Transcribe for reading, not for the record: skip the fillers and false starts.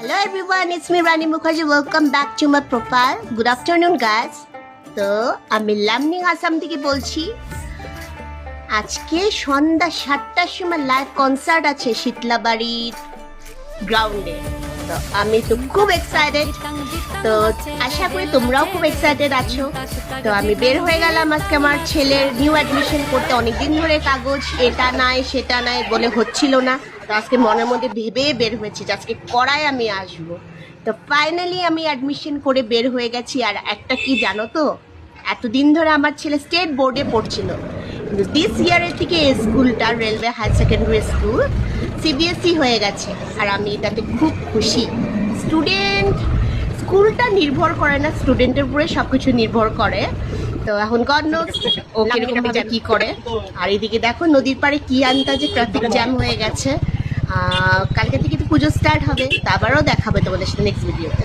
Hello everyone, it's me Rani Mukherjee. Welcome back to my profile. Good afternoon guys. তো আমি লামনিং আসাম থেকে বলছি। আজকে সন্ধ্যা 7টার সময় লাইভ কনসার্ট আছে শীতলাবাড়ির গ্রাউন্ডে। তো আমি তো খুব এক্সাইটেড। তো আশা করি তোমরাও খুব এক্সাইটেড আছো। তো আমি বের হয়ে গেলাম আজকে আমার ছেলের নিউ অ্যাডমিশন করতে। অনেকদিন ধরে কাগজ এটা নাই সেটা নাই বলে হচ্ছিল না। তো আজকে মনের মধ্যে ভেবে বের হয়েছি যে আজকে করায় আমি আসবো। তো ফাইনালি আমি অ্যাডমিশন করে বের হয়ে গেছি। আর একটা কি জানো তো, এতদিন ধরে আমার ছেলে স্টেট বোর্ডে পড়ছিল, কিন্তু দিস ইয়ারের থেকে স্কুলটা railway higher secondary school CBSE হয়ে গেছে। আর আমি এটাতে খুব খুশি। স্কুলটা নির্ভর করে না, স্টুডেন্টের উপরে সব কিছু নির্ভর করে। তো এখন গড নোস ও কিরকম ভাবে কি করে। আর এদিকে দেখো নদীর পাড়ে কি আন্দাজে ট্রাফিক জ্যাম হয়ে গেছে। কালকে থেকে তো পুজো স্টার্ট হবে, তা আবারও দেখাবে তোমাদের সাথে নেক্সট ভিডিওতে।